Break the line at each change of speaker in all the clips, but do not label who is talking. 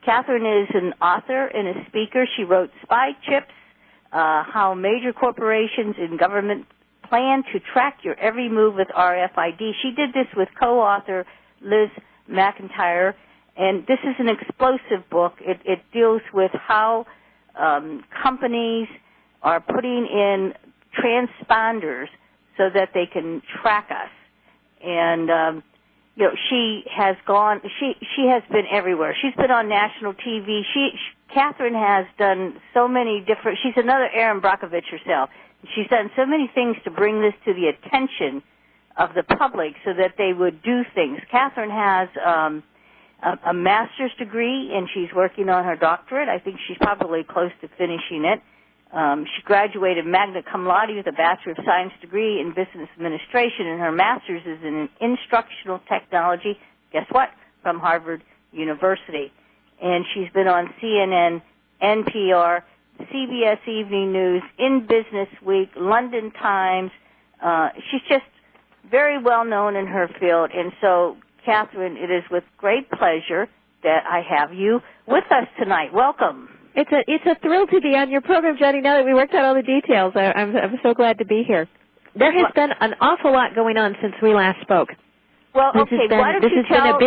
Katherine is an author and a speaker. She wrote Spy Chips, How Major Corporations and Government Plan to Track Your Every Move with RFID. She did this with co-author Liz McIntyre, and this is an explosive book. It deals with how companies are putting in transponders so that they can track us. And you know, she has been everywhere. She's been on national TV. Katherine has done so many different. She's another Erin Brockovich herself. She's done so many things to bring this to the attention of the public so that they would do things. Katherine has a master's degree, and she's working on her doctorate. I think she's probably close to finishing it. She graduated magna cum laude with a Bachelor of Science degree in Business Administration, and her master's is in Instructional Technology, guess what, from Harvard University. And she's been on CNN, NPR, CBS Evening News, In Business Week, London Times. She's just very well known in her field. And so, Katherine, it is with great pleasure that I have you with us tonight. Welcome.
It's a thrill to be on your program, Gianni, now that we worked out all the details. I'm so glad to be here. There has been an awful lot going on since we last spoke.
Well, okay, why don't you tell...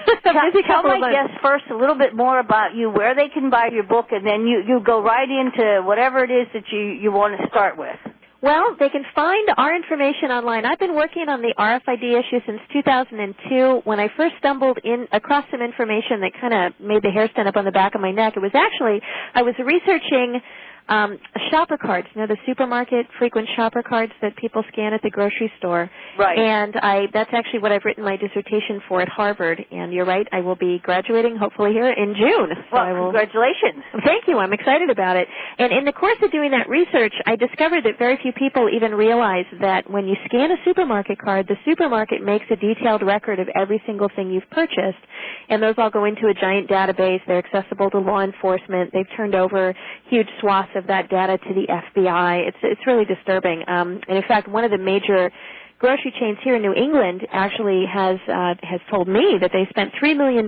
This has been a busy,
tell my guests first a little bit more about you, where they can buy your book, and then you go right into whatever it is that you want to start with.
Well, they can find our information online. I've been working on the RFID issue since 2002. When I first stumbled across some information that kind of made the hair stand up on the back of my neck, it was actually, I was researching shopper cards, you know, the supermarket frequent shopper cards that people scan at the grocery store.
Right.
And that's actually what I've written my dissertation for at Harvard. And you're right, I will be graduating hopefully here in June.
Well, congratulations.
Thank you. I'm excited about it. And in the course of doing that research, I discovered that very few people even realize that when you scan a supermarket card, the supermarket makes a detailed record of every single thing you've purchased. And those all go into a giant database. They're accessible to law enforcement. They've turned over huge swaths of that data to the FBI. It's really disturbing. And in fact, one of the major grocery chains here in New England actually has told me that they spent $3 million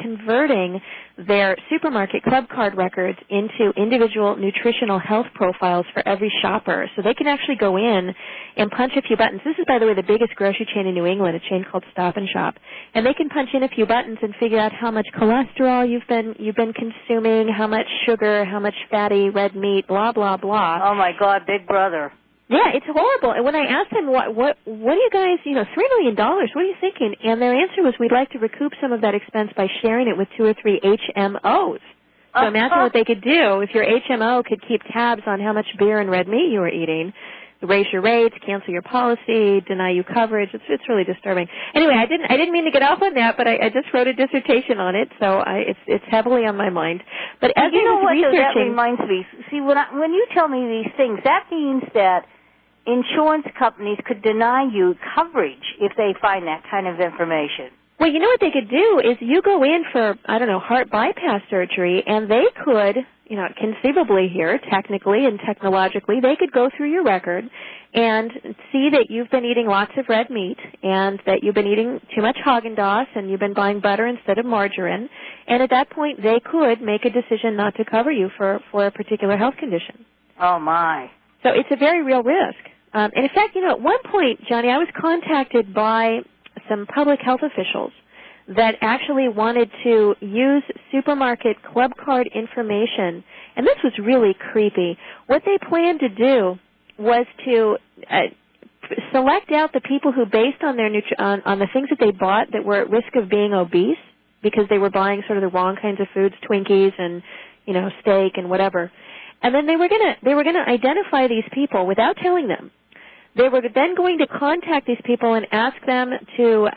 converting their supermarket club card records into individual nutritional health profiles for every shopper. So they can actually go in and punch a few buttons. This is, by the way, the biggest grocery chain in New England, a chain called Stop and Shop. And they can punch in a few buttons and figure out how much cholesterol you've been consuming, how much sugar, how much fatty red meat, blah, blah, blah.
Oh, my God, Big Brother.
Yeah, it's horrible. And when I asked them, what do you guys, $3 million, what are you thinking? And their answer was, we'd like to recoup some of that expense by sharing it with 2 or 3 HMOs. So imagine what they could do if your HMO could keep tabs on how much beer and red meat you were eating, raise your rates, cancel your policy, deny you coverage. It's really disturbing. Anyway, I didn't mean to get off on that, but I just wrote a dissertation on it, so it's heavily on my mind. But as
you know what,
researching,
that reminds me. See, when you tell me these things, that means that insurance companies could deny you coverage if they find that kind of information.
Well, you know what they could do is you go in for, heart bypass surgery, and they could, conceivably here, technically and technologically, they could go through your record and see that you've been eating lots of red meat and that you've been eating too much Haagen-Dazs and you've been buying butter instead of margarine. And at that point, they could make a decision not to cover you for a particular health condition.
Oh, my.
So it's a very real risk. And in fact, at one point, Gianni, I was contacted by some public health officials that actually wanted to use supermarket club card information, and this was really creepy. What they planned to do was to select out the people who, based on their on the things that they bought that were at risk of being obese, because they were buying sort of the wrong kinds of foods, Twinkies and steak and whatever. And then they were gonna identify these people without telling them. They were then going to contact these people and ask them to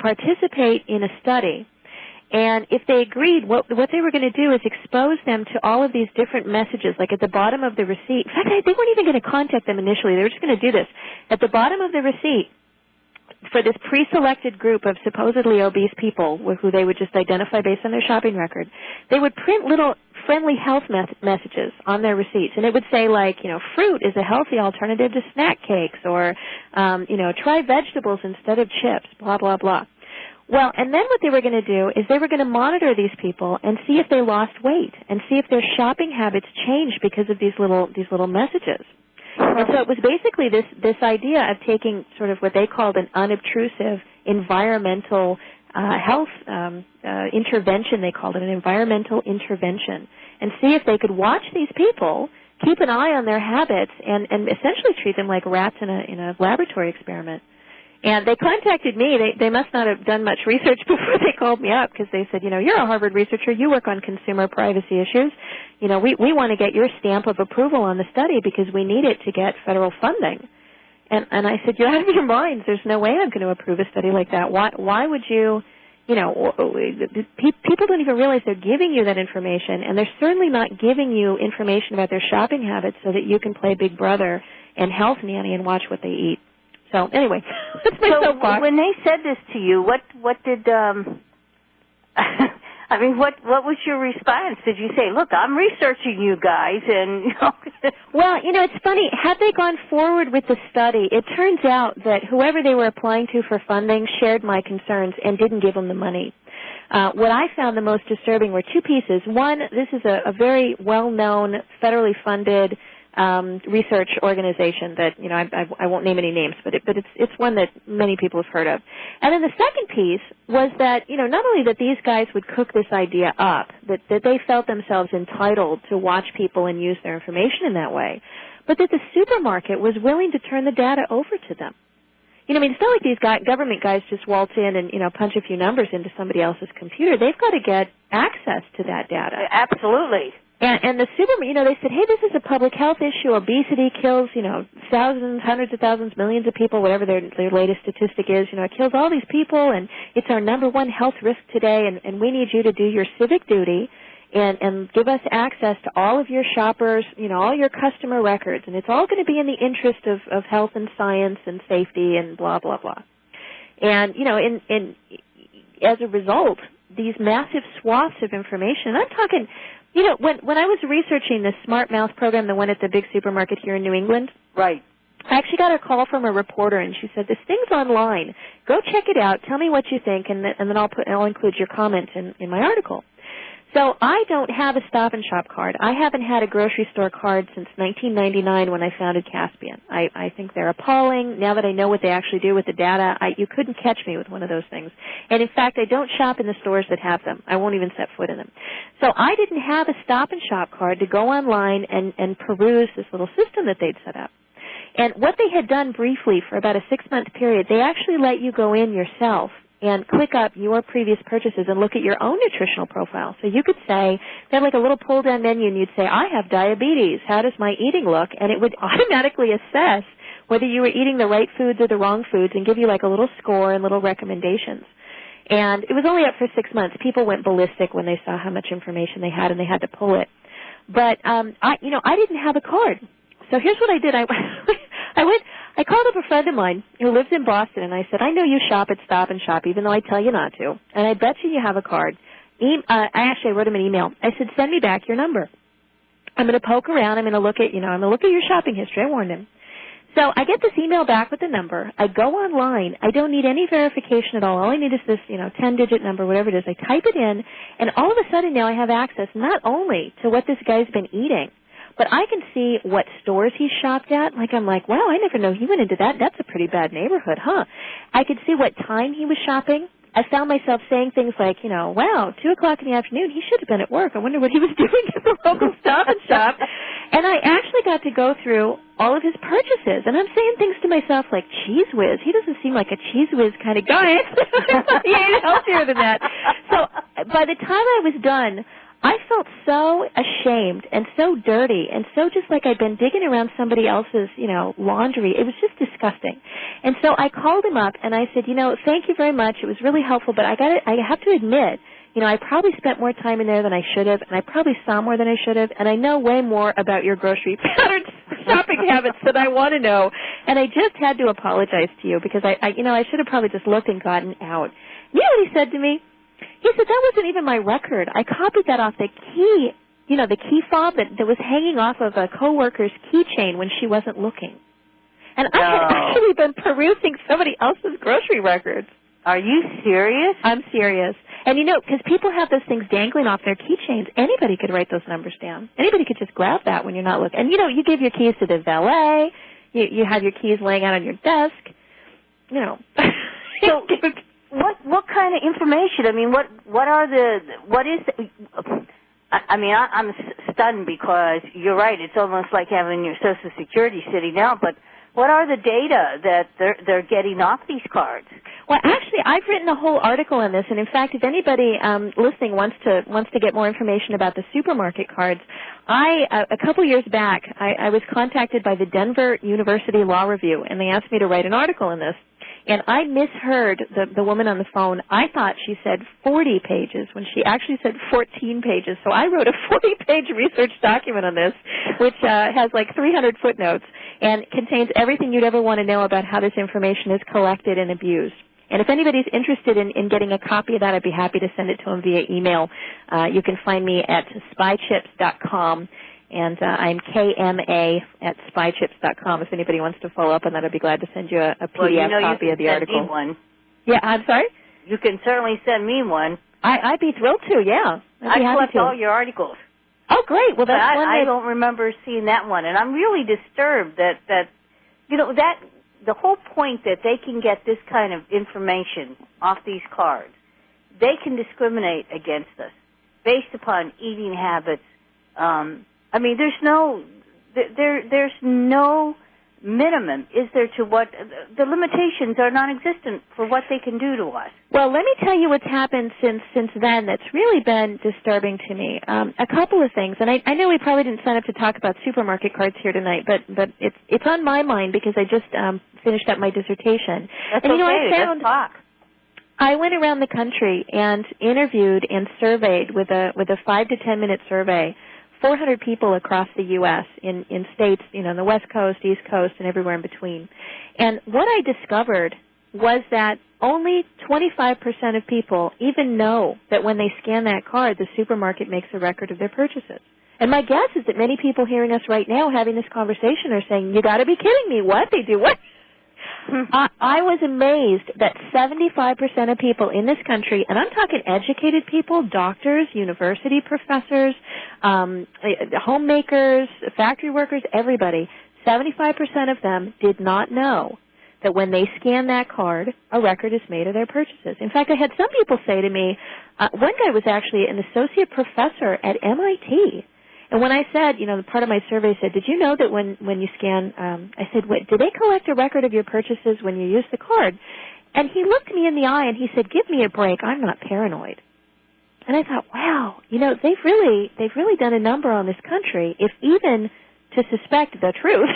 participate in a study. And if they agreed, what they were going to do is expose them to all of these different messages, like at the bottom of the receipt. In fact, they weren't even going to contact them initially. They were just going to do this. At the bottom of the receipt, for this pre-selected group of supposedly obese people who they would just identify based on their shopping record, they would print little friendly health messages on their receipts. And it would say, like, fruit is a healthy alternative to snack cakes, or, try vegetables instead of chips, blah, blah, blah. Well, and then what they were going to do is they were going to monitor these people and see if they lost weight and see if their shopping habits changed because of these little messages. And so it was basically this idea of taking sort of what they called an unobtrusive environmental health intervention, they called it, an environmental intervention, and see if they could watch these people, keep an eye on their habits, and essentially treat them like rats in a laboratory experiment. And they contacted me. They must not have done much research before they called me up, because they said, you know, you're a Harvard researcher. You work on consumer privacy issues. You know, we want to get your stamp of approval on the study because we need it to get federal funding. And I said, you're out of your minds. There's no way I'm going to approve a study like that. Why would you, you know, people don't even realize they're giving you that information, and they're certainly not giving you information about their shopping habits so that you can play Big Brother and health nanny and watch what they eat. So anyway, that's my soapbox.
When they said this to you, what did I mean, what was your response? Did you say, "Look, I'm researching you guys," and you know?
Well, you know, it's funny. Had they gone forward with the study, it turns out that whoever they were applying to for funding shared my concerns and didn't give them the money. What I found the most disturbing were two pieces. One, this is a very well-known, federally funded research organization that, you know, I won't name any names, but it's one that many people have heard of. And then the second piece was that, you know, not only that these guys would cook this idea up, that they felt themselves entitled to watch people and use their information in that way, but that the supermarket was willing to turn the data over to them. You know, I mean, it's not like these government guys just waltz in and, you know, punch a few numbers into somebody else's computer. They've got to get access to that data.
Absolutely.
And the supermarket, you know, they said, hey, this is a public health issue. Obesity kills, you know, thousands, hundreds of thousands, millions of people, whatever their latest statistic is. You know, it kills all these people, and it's our number one health risk today, and we need you to do your civic duty and give us access to all of your shoppers, you know, all your customer records, and it's all going to be in the interest of health and science and safety and blah, blah, blah. And, you know, as a result, these massive swaths of information, I'm talking, you know, when I was researching this Smart Mouth program, the one at the big supermarket here in New England,
right,
I actually got a call from a reporter, and she said, this thing's online. Go check it out. Tell me what you think, and then I'll include your comment in my article. So I don't have a Stop and Shop card. I haven't had a grocery store card since 1999 when I founded Caspian. I think they're appalling. Now that I know what they actually do with the data, you couldn't catch me with one of those things. And in fact, I don't shop in the stores that have them. I won't even set foot in them. So I didn't have a Stop and Shop card to go online and peruse this little system that they'd set up. And what they had done briefly for about a 6-month period, they actually let you go in yourself and click up your previous purchases and look at your own nutritional profile. So you could say, they had like a little pull-down menu, and you'd say, I have diabetes. How does my eating look? And it would automatically assess whether you were eating the right foods or the wrong foods and give you like a little score and little recommendations. And it was only up for 6 months. People went ballistic when they saw how much information they had, and they had to pull it. But, I didn't have a card. So here's what I did. I called up a friend of mine who lives in Boston, and I said, I know you shop at Stop and Shop, even though I tell you not to, and I bet you have a card. I wrote him an email. I said, send me back your number. I'm going to poke around. I'm going to look at your shopping history. I warned him. So I get this email back with the number. I go online. I don't need any verification at all. All I need is this, 10-digit number, whatever it is. I type it in, and all of a sudden now I have access not only to what this guy's been eating, but I can see what stores he shopped at. I'm like, wow, I never know he went into that. That's a pretty bad neighborhood, huh? I could see what time he was shopping. I found myself saying things like, wow, 2 o'clock in the afternoon, he should have been at work. I wonder what he was doing at the local Stop and Shop. And I actually got to go through all of his purchases. And I'm saying things to myself like, Cheese Whiz. He doesn't seem like a Cheese Whiz kind of guy. He ain't healthier than that. So by the time I was done, I felt so ashamed and so dirty and so just like I'd been digging around somebody else's, laundry. It was just disgusting. And so I called him up and I said, thank you very much. It was really helpful, but I have to admit, I probably spent more time in there than I should have, and I probably saw more than I should have, and I know way more about your grocery patterns, shopping habits than I want to know. And I just had to apologize to you because I should have probably just looked and gotten out. You know what he said to me? He said, that wasn't even my record. I copied that off the key, the key fob that was hanging off of a coworker's keychain when she wasn't looking. And I had actually been perusing somebody else's grocery records.
Are you serious?
I'm serious. And, because people have those things dangling off their keychains, anybody could write those numbers down. Anybody could just grab that when you're not looking. And, you give your keys to the valet. You have your keys laying out on your desk.
So what kind of information? I mean, I'm stunned because you're right. It's almost like having your Social Security sitting out. But what are the data that they're getting off these cards?
Well, actually, I've written a whole article on this, and in fact, if anybody listening wants to get more information about the supermarket cards, a couple years back, I was contacted by the Denver University Law Review, and they asked me to write an article on this. And I misheard the woman on the phone. I thought she said 40 pages when she actually said 14 pages. So I wrote a 40-page research document on this, which has like 300 footnotes and contains everything you'd ever want to know about how this information is collected and abused. And if anybody's interested in getting a copy of that, I'd be happy to send it to them via email. You can find me at spychips.com. And I'm KMA at spychips.com. If anybody wants to follow up on that, I'd be glad to send you a PDF copy of the article.
Me one.
Yeah, I'm sorry?
You can certainly send me one.
I'd be thrilled to, yeah.
I collect all your articles.
Oh, great. Well, that's one
I don't remember seeing that one. And I'm really disturbed that the whole point that they can get this kind of information off these cards, they can discriminate against us based upon eating habits. There's no minimum, is there, to what the limitations are non-existent for what they can do to us.
Well, let me tell you what's happened since then that's really been disturbing to me. A couple of things, and I know we probably didn't sign up to talk about supermarket cards here tonight, but it's on my mind because I just finished up my dissertation.
That's
and
okay. Let's talk.
I went around the country and interviewed and surveyed with a 5 to 10 minute survey 400 people across the U.S. in states, on the West Coast, East Coast, and everywhere in between. And what I discovered was that only 25% of people even know that when they scan that card, the supermarket makes a record of their purchases. And my guess is that many people hearing us right now having this conversation are saying, you got to be kidding me. What? They do what? I was amazed that 75% of people in this country, and I'm talking educated people, doctors, university professors, homemakers, factory workers, everybody, 75% of them did not know that when they scan that card, a record is made of their purchases. In fact, I had some people say to me, one guy was actually an associate professor at MIT. And when I said, part of my survey said, did you know that when you scan, I said, wait, do they collect a record of your purchases when you use the card? And he looked me in the eye and he said, give me a break. I'm not paranoid. And I thought, wow, they've really done a number on this country, if even to suspect the truth.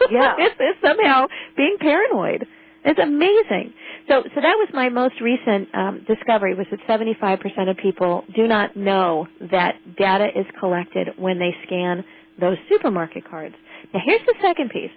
Yeah. It's somehow being paranoid. It's amazing. So that was my most recent discovery, was that 75% of people do not know that data is collected when they scan those supermarket cards. Now, here's the second piece.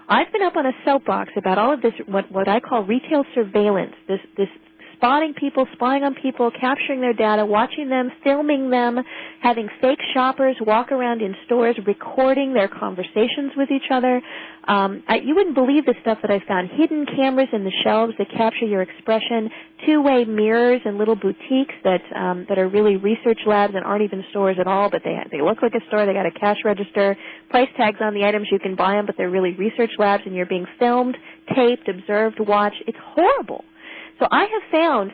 I've been up on a soapbox about all of this, what I call retail surveillance, this spotting people, spying on people, capturing their data, watching them, filming them, having fake shoppers walk around in stores, recording their conversations with each other. You wouldn't believe the stuff that I found. Hidden cameras in the shelves that capture your expression, two-way mirrors in little boutiques that are really research labs and aren't even stores at all, but they look like a store. They got a cash register, price tags on the items. You can buy them, but they're really research labs, and you're being filmed, taped, observed, watched. It's horrible. So I have found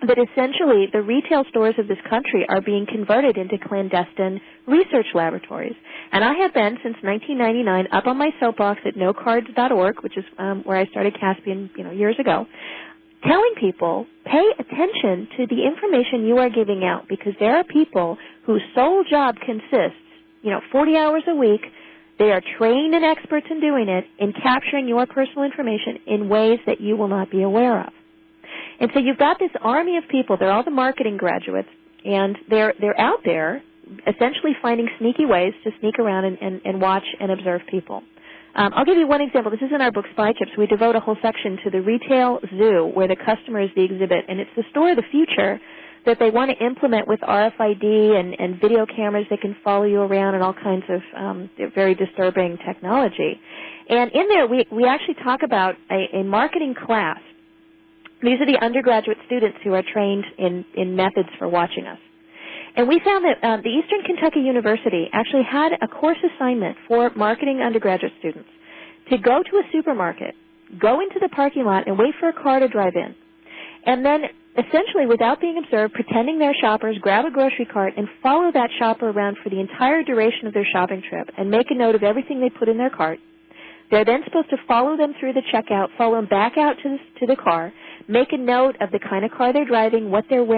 that essentially the retail stores of this country are being converted into clandestine research laboratories. And I have been, since 1999, up on my soapbox at nocards.org, which is where I started Caspian, years ago, telling people, pay attention to the information you are giving out, because there are people whose sole job consists, 40 hours a week. They are trained and experts in doing it, in capturing your personal information in ways that you will not be aware of. And so you've got this army of people. They're all the marketing graduates, and they're out there essentially finding sneaky ways to sneak around and watch and observe people. I'll give you one example. This is in our book, Spy Chips. We devote a whole section to the retail zoo where the customer is the exhibit, and it's the store of the future that they want to implement with RFID and video cameras that can follow you around and all kinds of very disturbing technology. And in there, we actually talk about a marketing class These are the undergraduate students who are trained in methods for watching us. And we found that the Eastern Kentucky University actually had a course assignment for marketing undergraduate students to go to a supermarket, go into the parking lot, and wait for a car to drive in. And then, essentially, without being observed, pretending they're shoppers, grab a grocery cart and follow that shopper around for the entire duration of their shopping trip and make a note of everything they put in their cart. They're then supposed to follow them through the checkout, follow them back out to the car, make a note of the kind of car they're driving, what they're wearing,